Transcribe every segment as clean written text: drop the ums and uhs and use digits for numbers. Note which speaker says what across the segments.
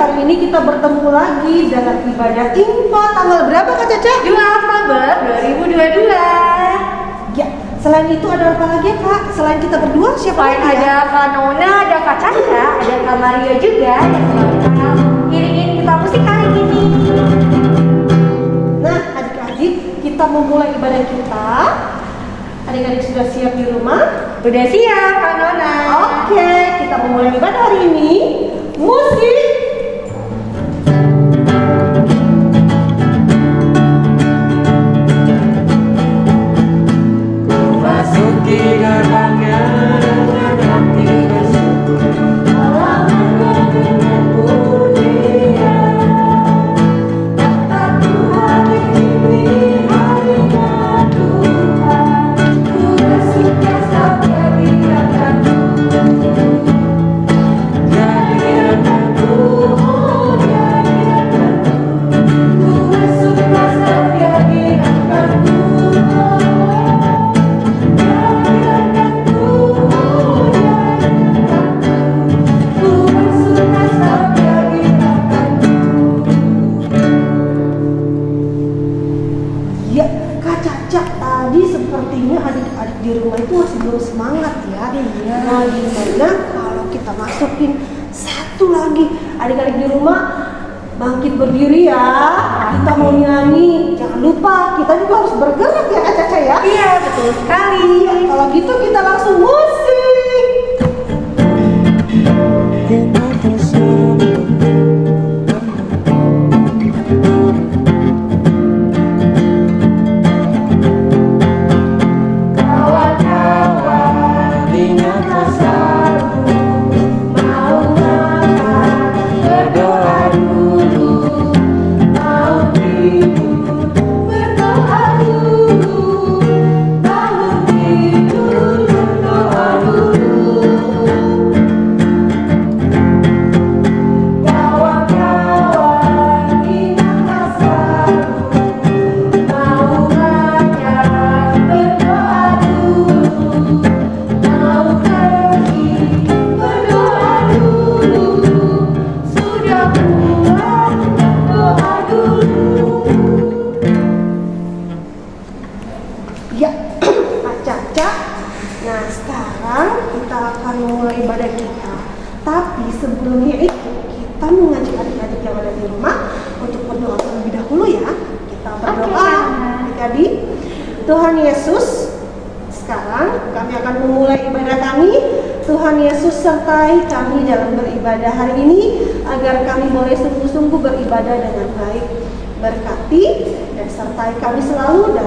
Speaker 1: hari ini kita bertemu lagi dalam ibadah Info tanggal berapa Kak Caca?
Speaker 2: 2 Oktober 2022.
Speaker 1: Ya, selain itu ada apa lagi ya Kak? Selain kita berdua, siapa
Speaker 2: Selain
Speaker 1: lagi ya?
Speaker 2: ada Kak Nona, ada Kak Caca, ada Kak Maria juga yang bakal iringin kita musik hari ini.
Speaker 1: Nah, adik-adik, kita memulai ibadah kita. Adik-adik sudah siap di rumah?
Speaker 2: Udah siap Kak Nona?
Speaker 1: Oke, kita memulai ibadah hari ini. Musik.
Speaker 3: Masuki gerbangnya dengan hati bersyukur, halamannya dengan pujian. Kata Tuhan ini harinya Tuhan, ku bersuka sabda biarkanku. Jadi rekanku, oh jadi rekanku, ku bersuka sabda biarkanku.
Speaker 1: Ya, Kak Caca, tadi sepertinya adik-adik di rumah itu masih belum semangat ya.
Speaker 2: Iya.
Speaker 1: Nah, gimana kalau kita masukin satu lagi adik-adik di rumah bangkit berdiri ya. Kita mau nyanyi. Jangan lupa kita juga harus bergerak ya Kak Caca ya.
Speaker 2: Iya, betul sekali.
Speaker 1: Ya, kalau gitu kita langsung musik.
Speaker 3: Kita bersama kawan-kawan ingat bersatu, mau makan berdoa dulu, mau tidur berdoa dulu, bangun tidur berdoa dulu. Kawan-kawan ingatlah selalu, mau makan berdoa dulu, mau pergi berdoa dulu, sudah pulang berdoa dulu.
Speaker 1: Ya, Kak Caca. Nah, sekarang kita akan mulai ibadah kita. Tapi sebelumnya itu kita mengajak adik-adik yang ada di rumah untuk berdoa terlebih dahulu ya. Kita berdoa, adik-adik. Tuhan Yesus, sekarang kami akan memulai ibadah kami. Tuhan Yesus sertai kami dalam beribadah hari ini agar kami boleh sungguh-sungguh beribadah dengan baik. Berkati dan sertai kami selalu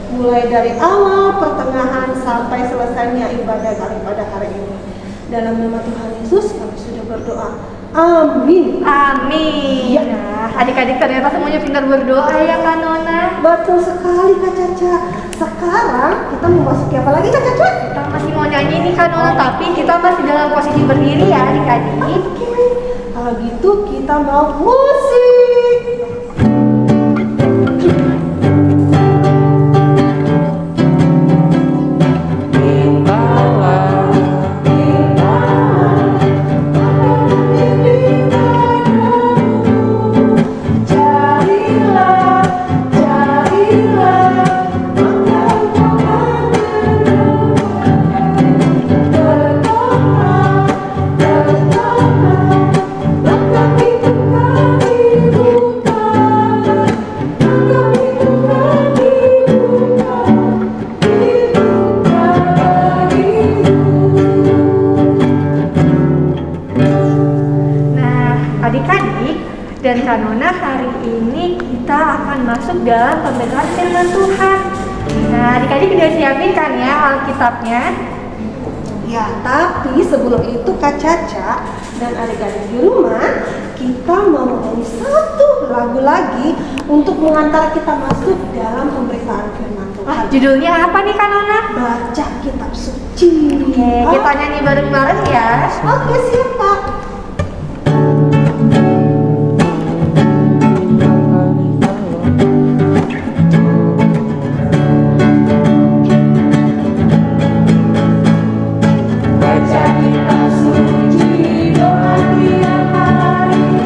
Speaker 1: mulai dari awal, pertengahan sampai selesainya ibadah kami pada hari ini. Dalam nama Tuhan Yesus kami sudah berdoa. Amin.
Speaker 2: Amin.
Speaker 1: Ya.
Speaker 2: Nah, adik-adik ternyata semuanya pintar berdoa ya Kak Nona.
Speaker 1: Betul sekali Kak Caca. Sekarang kita memasuki apa lagi Kak Caca?
Speaker 2: Kita masih mau nyanyi nih Kak Nona, tapi kita masih dalam posisi berdiri ya adik-adik.
Speaker 1: Oke. Kalau gitu kita mau musik.
Speaker 2: Adik-adik dan Kak Nona, hari ini kita akan masuk dalam pembacaan firman Tuhan. Nah, adik-adik udah siapin kan ya Alkitabnya?
Speaker 1: Ya, tapi sebelum itu Kak Caca dan adik-adik di rumah, kita mau menyanyi satu lagu lagi untuk mengantar kita masuk dalam pemberitaan firman Tuhan.
Speaker 2: Judulnya apa nih Kak Nona?
Speaker 1: Baca kitab suci.
Speaker 2: Oke, kita nyanyi bareng-bareng ya.
Speaker 1: Oke, siap Kak.
Speaker 3: Baca kitab suci, doa tiap hari.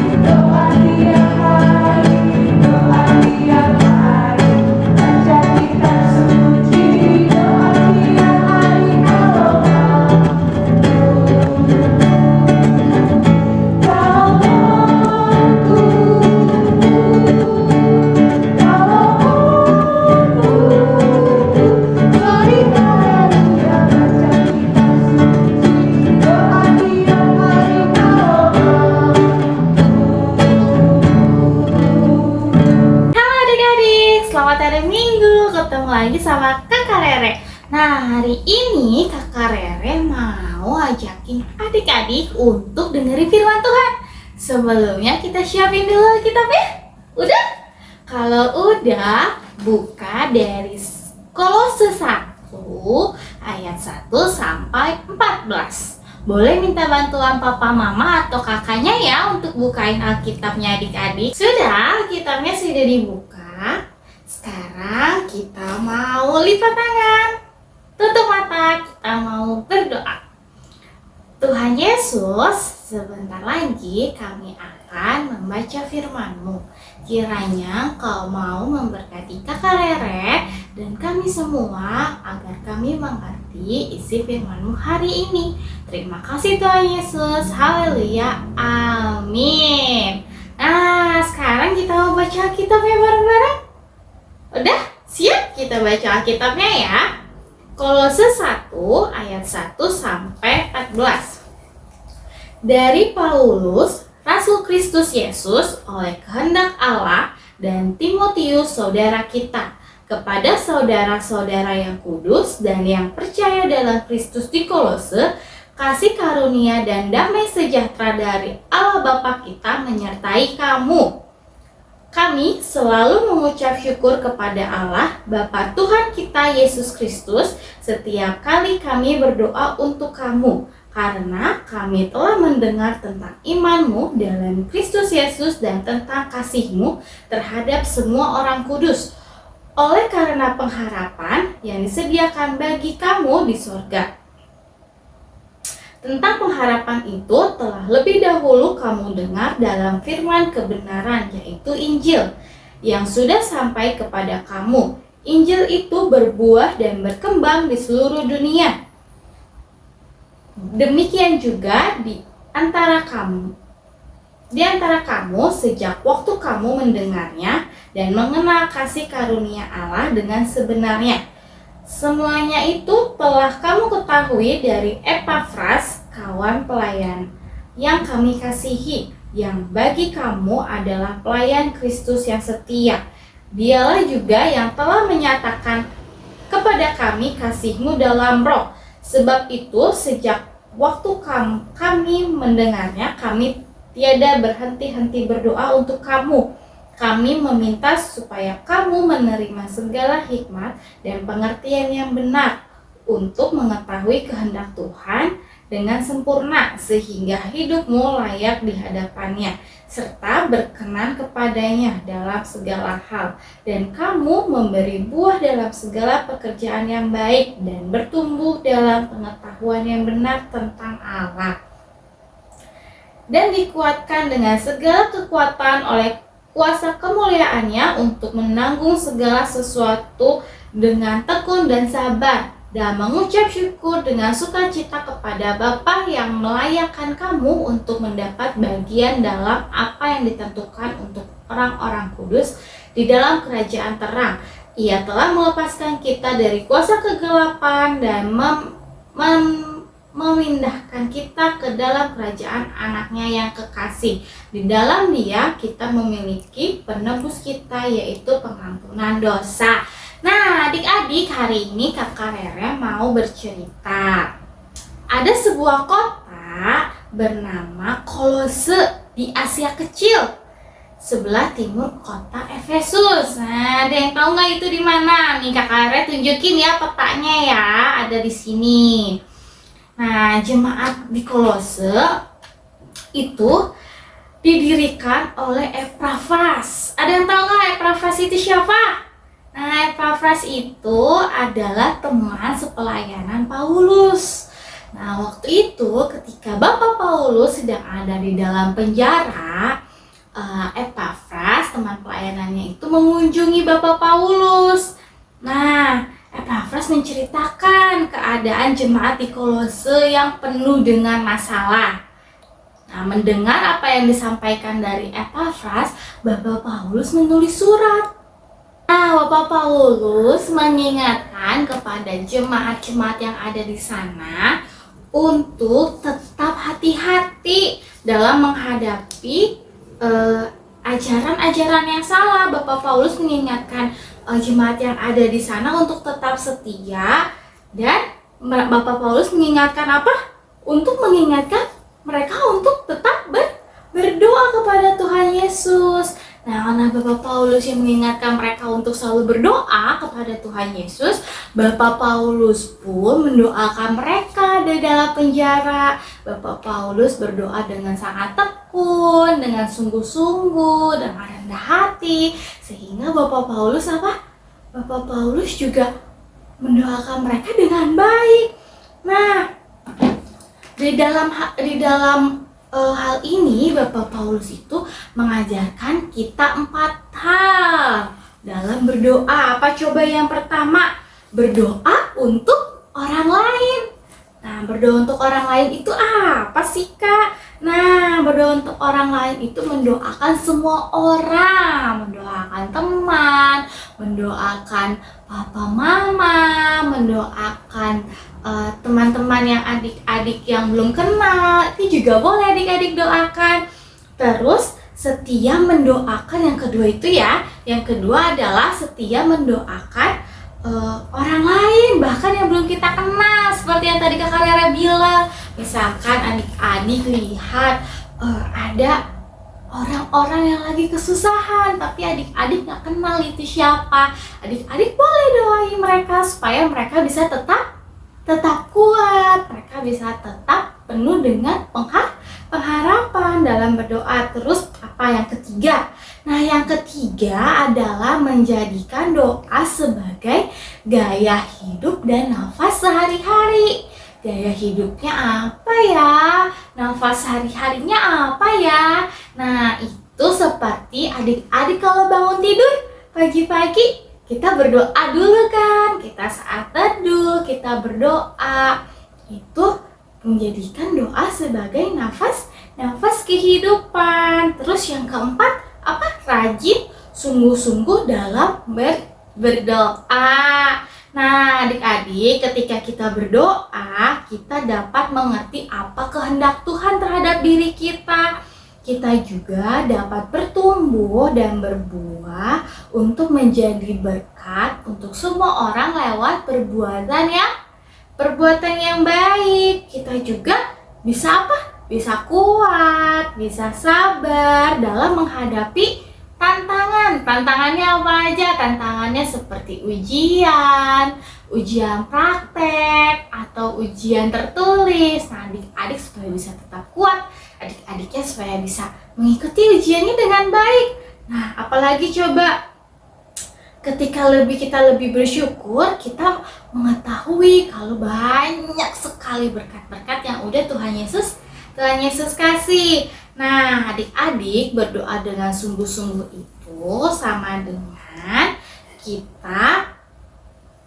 Speaker 4: lagi sama Kakak Rere. Nah, hari ini Kakak Rere mau ajakin adik-adik untuk dengerin firman Tuhan. Sebelumnya kita siapin dulu kitabnya. Udah? Kalau udah, buka dari Kolose 1 ayat 1 sampai 14. Boleh minta bantuan papa, mama, atau kakaknya ya untuk bukain Alkitabnya adik-adik. Sudah, kitabnya sudah dibuka. Sekarang kita mau lipat tangan, tutup mata, kita mau berdoa. Tuhan Yesus, sebentar lagi kami akan membaca firman-Mu. Kiranya Engkau mau memberkati Kakak Rere dan kami semua agar kami mengerti isi firman-Mu hari ini. Terima kasih Tuhan Yesus. Haleluya. Amin. Nah, sekarang kita mau baca Alkitabnya bareng-bareng. Udah? Siap? Kita baca Alkitabnya ya. Kolose 1 ayat 1 sampai 14. Dari Paulus, Rasul Kristus Yesus oleh kehendak Allah, dan Timotius saudara kita, kepada saudara-saudara yang kudus dan yang percaya dalam Kristus di Kolose, kasih karunia dan damai sejahtera dari Allah Bapa kita menyertai kamu. Kami selalu mengucap syukur kepada Allah, Bapa Tuhan kita Yesus Kristus, setiap kali kami berdoa untuk kamu, karena kami telah mendengar tentang iman-Mu dalam Kristus Yesus dan tentang kasih-Mu terhadap semua orang kudus, oleh karena pengharapan yang disediakan bagi kamu di sorga. Tentang pengharapan itu telah lebih dahulu kamu dengar dalam firman kebenaran, yaitu Injil, yang sudah sampai kepada kamu. Injil itu berbuah dan berkembang di seluruh dunia. Demikian juga di antara kamu sejak waktu kamu mendengarnya dan mengenal kasih karunia Allah dengan sebenarnya. Semuanya itu telah kamu ketahui dari Epafras, kawan pelayan yang kami kasihi, yang bagi kamu adalah pelayan Kristus yang setia. Dialah juga yang telah menyatakan kepada kami kasih-Mu dalam roh. Sebab itu sejak waktu kami mendengarnya, kami tiada berhenti-henti berdoa untuk kamu. Kami meminta supaya kamu menerima segala hikmat dan pengertian yang benar untuk mengetahui kehendak Tuhan dengan sempurna, sehingga hidupmu layak di hadapannya, serta berkenan kepadanya dalam segala hal, dan kamu memberi buah dalam segala pekerjaan yang baik, dan bertumbuh dalam pengetahuan yang benar tentang Allah, dan dikuatkan dengan segala kekuatan oleh kuasa kemuliaannya untuk menanggung segala sesuatu dengan tekun dan sabar, dan mengucap syukur dengan sukacita kepada Bapa yang melayakkan kamu untuk mendapat bagian dalam apa yang ditentukan untuk orang-orang kudus di dalam kerajaan terang. Ia telah melepaskan kita dari kuasa kegelapan dan memindahkan kita ke dalam kerajaan anaknya yang kekasih. Di dalam Dia kita memiliki penebus kita, yaitu pengampunan dosa. Nah, adik-adik, hari ini Kakak Rere mau bercerita. Ada sebuah kota bernama Kolose di Asia Kecil, sebelah timur kota Efesus. Nah, ada yang tahu nggak itu di mana? Nih Kakak Rere tunjukin ya petanya ya, ada di sini. Nah, jemaat di Kolose itu didirikan oleh Epafras. Ada yang tahu nggak Epafras itu siapa? Nah, Epafras itu adalah teman sepelayanan Paulus. Nah, waktu itu ketika Bapak Paulus sedang ada di dalam penjara, Epafras, teman pelayanannya itu mengunjungi Bapak Paulus. Nah, Epafras menceritakan keadaan jemaat di Kolose yang penuh dengan masalah. Nah, mendengar apa yang disampaikan dari Epafras, Bapak Paulus menulis surat. Nah, Bapak Paulus mengingatkan kepada jemaat-jemaat yang ada di sana untuk tetap hati-hati dalam menghadapi ajaran-ajaran yang salah. Bapak Paulus mengingatkan jemaat yang ada di sana untuk tetap setia, dan Bapak Paulus mengingatkan apa? Untuk mengingatkan mereka untuk tetap berdoa kepada Tuhan Yesus. Nah, karena Bapak Paulus yang mengingatkan mereka untuk selalu berdoa kepada Tuhan Yesus, Bapak Paulus pun mendoakan mereka di dalam penjara. Bapak Paulus berdoa dengan sangat tekun, dengan sungguh-sungguh, dengan rendah hati, sehingga Bapak Paulus apa? Bapak Paulus juga mendoakan mereka dengan baik. Nah, di dalam hal ini Bapak Paulus itu mengajarkan kita 4 hal dalam berdoa. Apa coba? Yang pertama, berdoa untuk orang lain. Nah, berdoa untuk orang lain itu apa sih, Kak? Nah, berdoa untuk orang lain itu mendoakan semua orang, mendoakan teman, mendoakan papa mama, mendoakan teman-teman yang adik-adik yang belum kenal, itu juga boleh adik-adik doakan. Terus setia mendoakan, yang kedua itu ya, yang kedua adalah setia mendoakan orang lain, bahkan yang belum kita kenal, seperti yang tadi Kakak Rere bilang. Misalkan adik-adik lihat ada orang-orang yang lagi kesusahan, tapi adik-adik nggak kenal itu siapa, adik-adik boleh doain mereka supaya mereka bisa tetap kuat, mereka bisa tetap penuh dengan pengharapan dalam berdoa. Terus apa yang ketiga? Nah, yang ketiga adalah menjadikan doa sebagai gaya hidup dan nafas sehari-hari. Gaya hidupnya apa ya? Nafas sehari-harinya apa ya? Nah, itu seperti adik-adik kalau bangun tidur pagi-pagi, kita berdoa dulu kan, kita saat teduh, kita berdoa. Itu menjadikan doa sebagai nafas kehidupan. Terus yang keempat, apa? Rajin, sungguh-sungguh dalam berdoa. Nah, adik-adik, ketika kita berdoa, kita dapat mengerti apa kehendak Tuhan terhadap diri kita. Kita juga dapat bertumbuh dan berbuah untuk menjadi berkat untuk semua orang lewat perbuatan yang baik. Kita juga bisa apa? Bisa kuat, bisa sabar dalam menghadapi tantangan. Tantangannya apa aja? Tantangannya seperti ujian praktek, atau ujian tertulis. Nah, adik-adik supaya bisa tetap kuat, adik-adiknya supaya bisa mengikuti ujiannya dengan baik. Nah, apalagi coba ketika kita lebih bersyukur, kita mengetahui kalau banyak sekali berkat-berkat yang udah Tuhan Yesus kasih. Nah, adik-adik berdoa dengan sungguh-sungguh itu sama dengan kita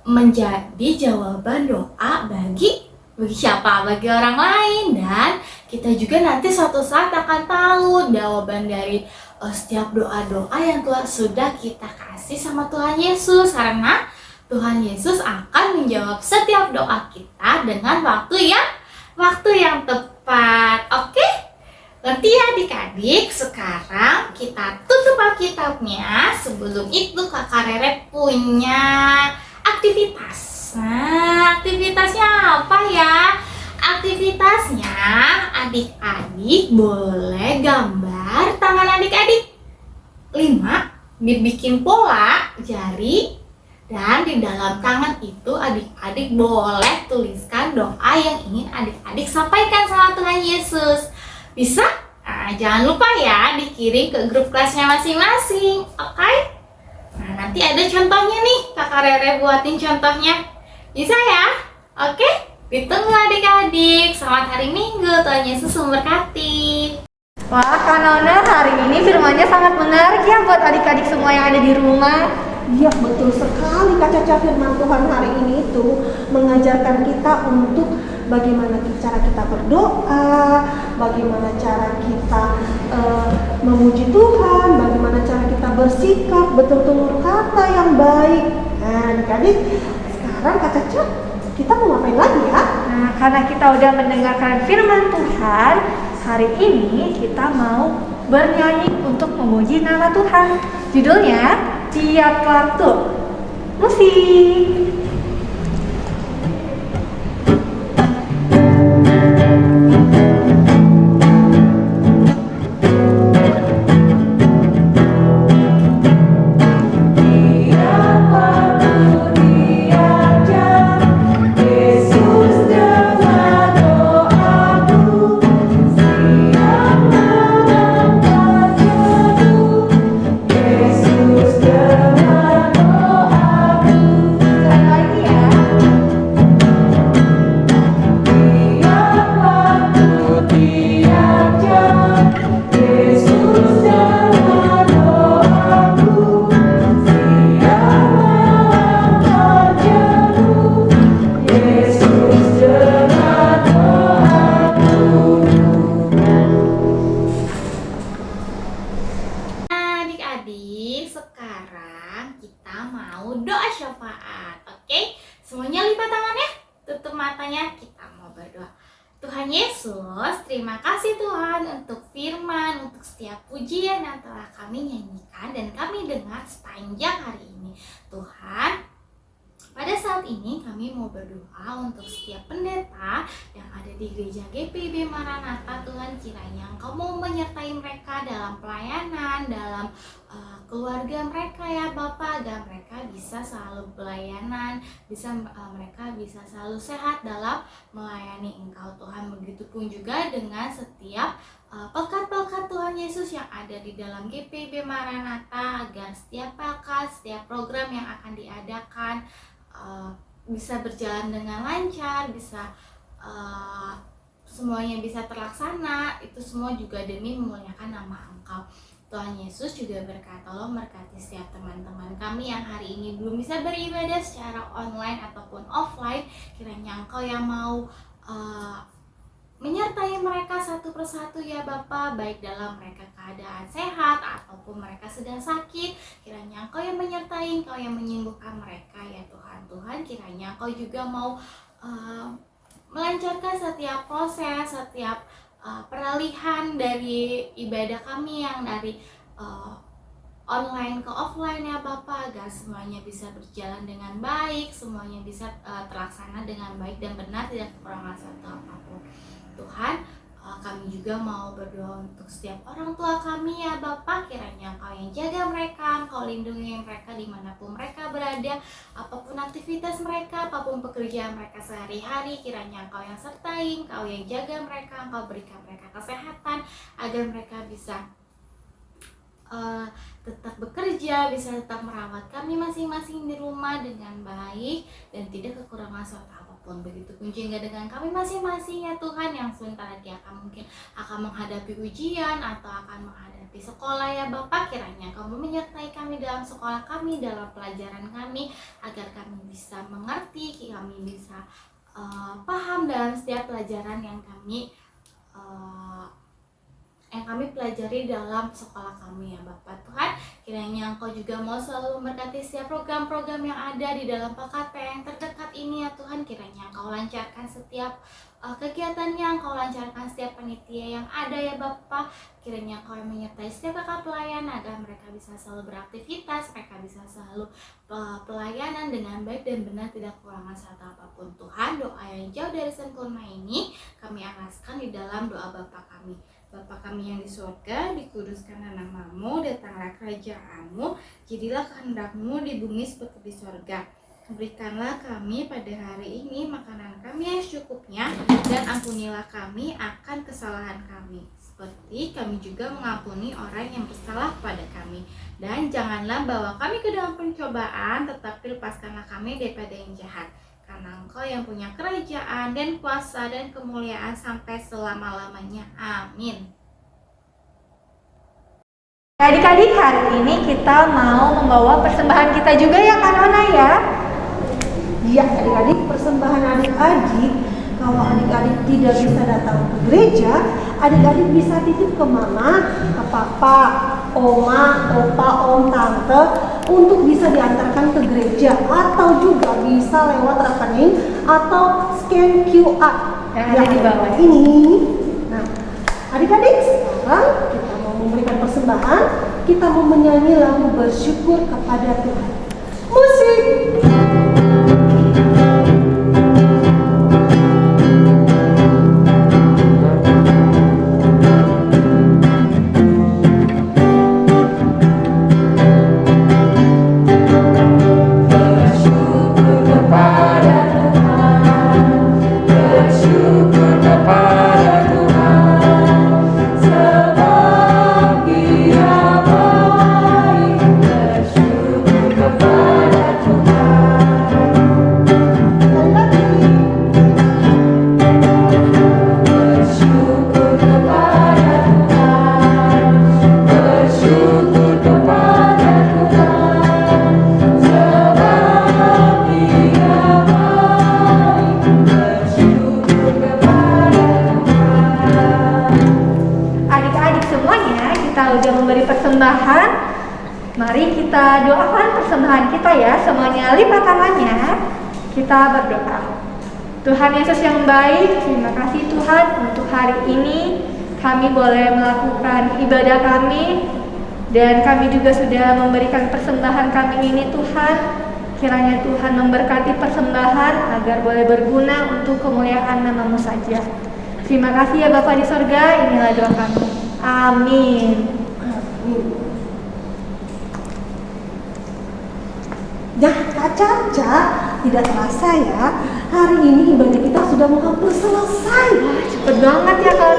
Speaker 4: menjadi jawaban doa bagi siapa? Bagi orang lain. Dan kita juga nanti suatu saat akan tahu jawaban dari setiap doa-doa yang Tuhan sudah kita kasih sama Tuhan Yesus, karena Tuhan Yesus akan menjawab setiap doa kita dengan waktu yang tepat. Oke? Ngerti ya adik-adik? Sekarang kita tutup Alkitabnya. Sebelum itu Kakak Rere punya aktivitas. Nah, aktivitasnya apa ya? Aktivitasnya adik-adik boleh gambar tangan adik-adik 5, dibikin pola jari, dan di dalam tangan itu adik-adik boleh tuliskan doa yang ingin adik-adik sampaikan sama Tuhan Yesus. Bisa? Nah, jangan lupa ya dikirim ke grup kelasnya masing-masing. Oke? Nah, nanti ada contohnya nih, Kakak Rere buatin contohnya. Bisa ya? Oke? Ditunggu adik-adik. Selamat hari Minggu, Tuhan Yesus memberkati.
Speaker 2: Wah, Kak Nona, hari ini firmannya sangat menarik ya buat adik-adik semua yang ada di rumah.
Speaker 1: Iya, betul sekali Kak Caca. Firman Tuhan hari ini itu mengajarkan kita untuk bagaimana cara kita berdoa, bagaimana cara kita memuji Tuhan, bagaimana cara kita bersikap, betul-betul kata yang baik. Nah, adik-adik, sekarang Kak Caca, kita mau ngapain lagi ya?
Speaker 2: Nah, karena kita udah mendengarkan firman Tuhan, hari ini kita mau bernyanyi untuk memuji nama Tuhan. Judulnya, Tiap Waktu. Musik.
Speaker 4: Adik-adik, sekarang kita mau doa syafaat. Oke, semuanya lipat tangannya, tutup matanya, kita mau berdoa. Tuhan Yesus, terima kasih Tuhan untuk firman, untuk setiap pujian yang telah kami nyanyikan dan kami dengar sepanjang hari ini. Tuhan, pada saat ini kami mau berdoa untuk setiap pendeta yang ada di gereja GPIB Maranatha. Tuhan, kiranya Engkau mau menyertai mereka dalam pelayanan, dalam keluarga mereka ya Bapa, agar mereka bisa selalu pelayanan, mereka bisa selalu sehat dalam melayani Engkau Tuhan. Begitupun juga dengan setiap pekat-pekat Tuhan Yesus yang ada di dalam GPIB Maranatha, agar setiap pekat, setiap program yang akan diadakan bisa berjalan dengan lancar, bisa semuanya bisa terlaksana. Itu semua juga demi memuliakan nama Engkau. Tuhan Yesus juga tolong berkati setiap teman-teman kami yang hari ini belum bisa beribadah secara online ataupun offline. Kiranya Engkau yang mau menyertai mereka satu persatu ya Bapa, baik dalam mereka keadaan sehat ataupun mereka sedang sakit. Kiranya Engkau yang menyertai, Engkau yang menyembuhkan mereka ya Tuhan. Tuhan, kiranya Engkau juga mau melancarkan setiap proses, setiap peralihan dari ibadah kami yang dari online ke offline ya Bapa, agar semuanya bisa berjalan dengan baik, semuanya bisa terlaksana dengan baik dan benar, tidak kekurangan satu apapun. Tuhan, kami juga mau berdoa untuk setiap orang tua kami ya Bapa. Kiranya Engkau yang jaga mereka, Engkau lindungi mereka dimanapun mereka berada, apapun aktivitas mereka, apapun pekerjaan mereka sehari-hari. Kiranya Engkau yang sertai, Engkau yang jaga mereka, Engkau berikan mereka kesehatan, agar mereka bisa tetap bekerja, bisa tetap merawat kami masing-masing di rumah dengan baik dan tidak kekurangan suatu apapun. Begitupun juga dengan kami masing-masing ya Tuhan, yang sebentar lagi mungkin akan menghadapi ujian atau akan menghadapi sekolah ya Bapak. Kiranya Kamu menyertai kami dalam sekolah kami, dalam pelajaran kami, agar kami bisa mengerti, kami bisa paham dalam setiap pelajaran yang kami pelajari dalam sekolah kami ya Bapak. Tuhan, kiranya Engkau juga mau selalu memberkati setiap program-program yang ada di dalam PKP yang terdekat ini ya Tuhan. Kiranya Engkau lancarkan setiap kegiatannya, Engkau lancarkan setiap panitia yang ada ya Bapak. Kiranya Engkau yang menyertai setiap kakak pelayan, agar mereka bisa selalu beraktivitas, mereka bisa selalu pelayanan dengan baik dan benar, tidak kekurangan satu apapun. Tuhan, doa yang jauh dari sempurna ini kami alaskan di dalam doa Bapa kami. Bapa kami yang di surga, dikuduskanlah nama-Mu, datanglah kerajaan-Mu, jadilah kehendak-Mu di bumi seperti di surga. Berikanlah kami pada hari ini makanan kami yang secukupnya, dan ampunilah kami akan kesalahan kami, seperti kami juga mengampuni orang yang bersalah kepada kami. Dan janganlah bawa kami ke dalam pencobaan, tetapi lepaskanlah kami daripada yang jahat. Karena Engkau yang punya kerajaan dan kuasa dan kemuliaan sampai selama-lamanya. Amin.
Speaker 2: Adik-adik, hari ini kita mau membawa persembahan kita juga ya Kak Nona ya.
Speaker 1: Iya adik-adik, persembahan adik-adik, kalau adik-adik tidak bisa datang ke gereja, adik-adik bisa titip ke mama, ke papa, oma, opa, om, tante, untuk bisa diantarkan ke gereja, atau juga bisa lewat rekening atau scan QR
Speaker 2: yang ada di bawah
Speaker 1: ini. Nah, adik-adik, sekarang kita mau memberikan persembahan, kita mau menyanyi lagu bersyukur kepada Tuhan. Musik.
Speaker 2: persembahan. Mari kita doakan persembahan kita ya. Semuanya lipat tangannya. Kita berdoa. Tuhan Yesus yang baik, terima kasih Tuhan untuk hari ini kami boleh melakukan ibadah kami, dan kami juga sudah memberikan persembahan kami ini Tuhan. Kiranya Tuhan memberkati persembahan agar boleh berguna untuk kemuliaan nama-Mu saja. Terima kasih ya Bapa di sorga, inilah doa kami. Amin.
Speaker 1: Nah, Kak Caca, tidak terasa ya, hari ini ibadah kita sudah mau hampir selesai.
Speaker 2: Cepet banget ya Kak.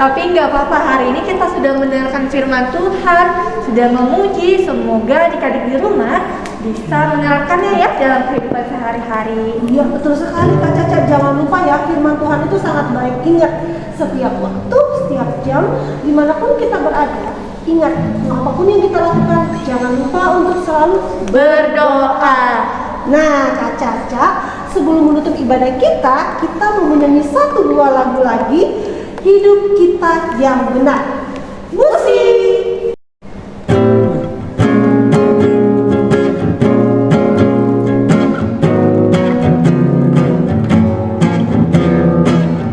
Speaker 2: Tapi nggak apa-apa, hari ini kita sudah mendengarkan firman Tuhan, sudah memuji. Semoga adik-adik di rumah bisa menerapkannya ya dalam kehidupan sehari-hari.
Speaker 1: Iya, betul sekali Kak Caca. Jangan lupa ya, firman Tuhan itu sangat baik. Ingat, setiap waktu, setiap jam, dimanapun kita berada, ingat, apapun yang kita lakukan, jangan lupa untuk selalu
Speaker 2: Berdoa.
Speaker 1: Nah, Kak Caca, sebelum menutup ibadah kita mau menyanyi 1-2 lagu lagi, Hidup Kita Yang Benar. Musik!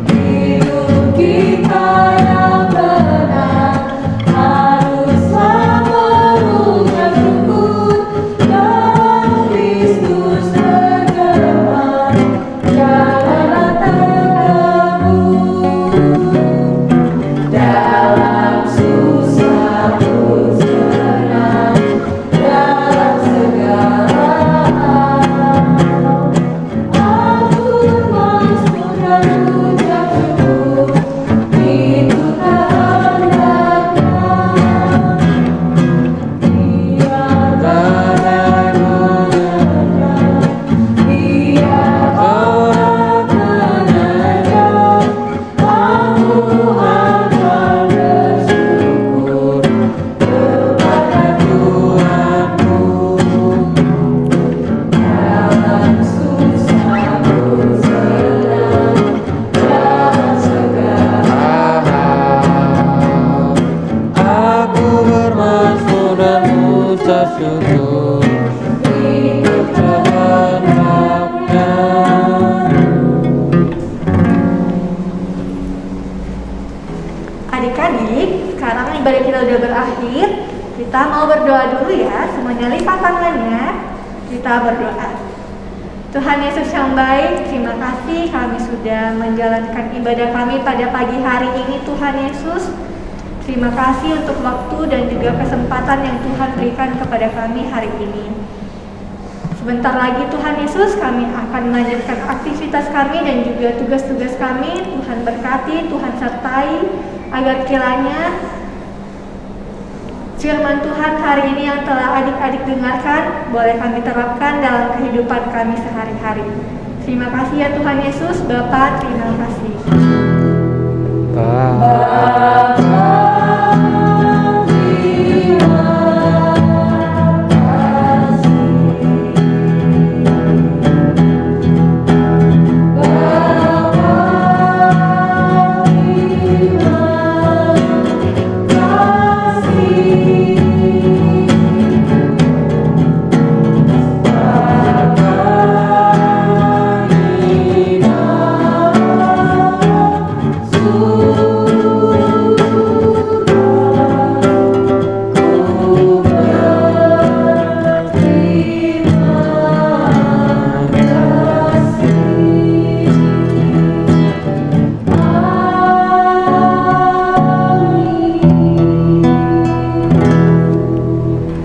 Speaker 3: Hidup kita yang benar haruslah mengucap syukur dalam Kristus bergema, janganlah terkebur dalam susah pun senang, dalam segala hal. Aku bermasmur dan ucap syukur, itu kehendaknya. Dia benar mengajar, Dia orang pengajar. Aku akan bersyukur kepada Tuhanku dalam susah pun senang, dalam segala hal.
Speaker 5: Aku bermasmur dan ucap syukur,
Speaker 3: Itu kehendaknya.
Speaker 2: Adik-adik, sekarang ibadah kita udah berakhir. Kita mau berdoa dulu ya. Semuanya lipat tangannya. Kita berdoa. Tuhan Yesus yang baik, terima kasih kami sudah menjalankan ibadah kami pada pagi hari ini Tuhan Yesus. Terima kasih untuk waktu dan juga kesempatan yang Tuhan berikan kepada kami hari ini. Sebentar lagi Tuhan Yesus kami akan melanjutkan aktivitas kami dan juga tugas-tugas kami. Tuhan berkati, Tuhan sertai agar kiranya firman Tuhan hari ini yang telah adik-adik dengarkan boleh kami terapkan dalam kehidupan kami sehari-hari. Terima kasih ya Tuhan Yesus, Bapa, terima kasih.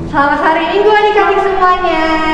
Speaker 2: Selamat hari Minggu adik-adik semuanya.